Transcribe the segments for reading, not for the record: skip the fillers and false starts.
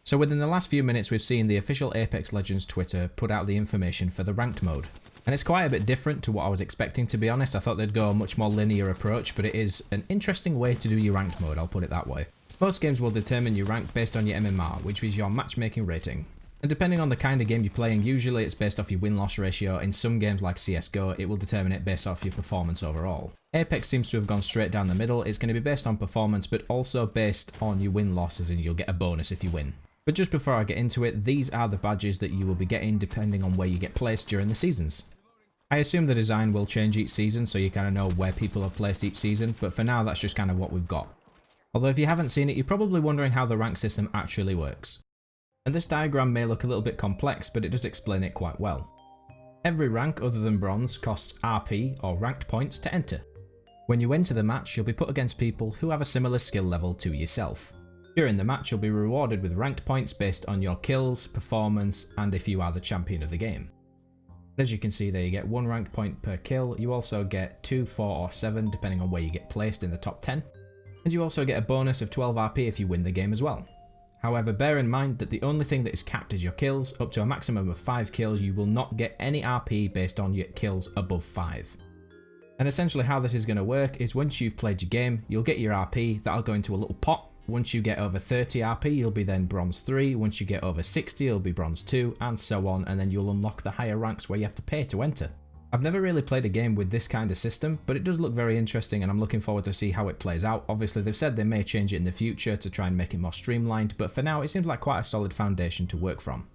So within the last few minutes we've seen the official Apex Legends Twitter put out the information for the ranked mode. And it's quite a bit different to what I was expecting, to be honest. I thought they'd go a much more linear approach, but it is an interesting way to do your ranked mode, I'll put it that way. Most games will determine your rank based on your MMR, which is your matchmaking rating. And depending on the kind of game you're playing, usually it's based off your win-loss ratio. In some games like CSGO, it will determine it based off your performance overall. Apex seems to have gone straight down the middle. It's going to be based on performance, but also based on your win-losses, and you'll get a bonus if you win. But just before I get into it, these are the badges that you will be getting depending on where you get placed during the seasons. I assume the design will change each season, so you kind of know where people are placed each season, but for now that's just kind of what we've got. Although if you haven't seen it, you're probably wondering how the rank system actually works. And this diagram may look a little bit complex, but it does explain it quite well. Every rank other than bronze costs RP or ranked points to enter. When you enter the match, you'll be put against people who have a similar skill level to yourself. During the match, you'll be rewarded with ranked points based on your kills, performance, and if you are the champion of the game. As you can see there, you get 1 ranked point per kill. You also get 2, 4 or 7 depending on where you get placed in the top 10. And you also get a bonus of 12 RP if you win the game as well. However, bear in mind that the only thing that is capped is your kills. Up to a maximum of 5 kills, you will not get any RP based on your kills above 5. And essentially how this is going to work is once you've played your game, you'll get your RP, that'll go into a little pot. Once you get over 30 RP, you'll be then bronze 3, once you get over 60, you'll be bronze 2, and so on, and then you'll unlock the higher ranks where you have to pay to enter. I've never really played a game with this kind of system, but it does look very interesting and I'm looking forward to see how it plays out. Obviously they've said they may change it in the future to try and make it more streamlined, but for now it seems like quite a solid foundation to work from.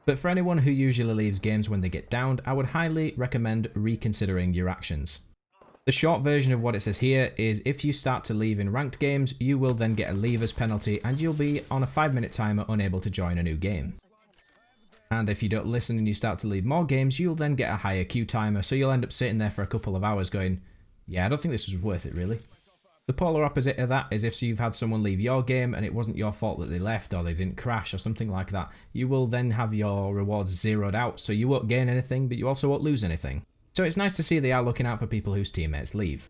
But for anyone who usually leaves games when they get downed, I would highly recommend reconsidering your actions. The short version of what it says here is if you start to leave in ranked games, you will then get a leavers penalty and you'll be on a 5-minute timer unable to join a new game. And if you don't listen and you start to leave more games, you'll then get a higher queue timer, so you'll end up sitting there for a couple of hours going, yeah, I don't think this was worth it really. The polar opposite of that is if you've had someone leave your game and it wasn't your fault that they left or they didn't crash or something like that, you will then have your rewards zeroed out, so you won't gain anything but you also won't lose anything. So it's nice to see they are looking out for people whose teammates leave.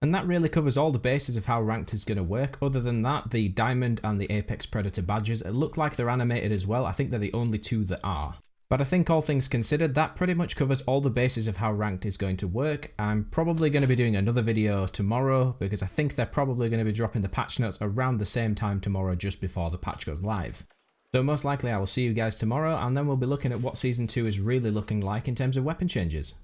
And that really covers all the bases of how ranked is going to work. Other than that, the Diamond and the Apex Predator badges look like they're animated as well. I think they're the only two that are. But I think all things considered, that pretty much covers all the bases of how ranked is going to work. I'm probably going to be doing another video tomorrow because I think they're probably going to be dropping the patch notes around the same time tomorrow just before the patch goes live. So most likely I will see you guys tomorrow and then we'll be looking at what Season 2 is really looking like in terms of weapon changes.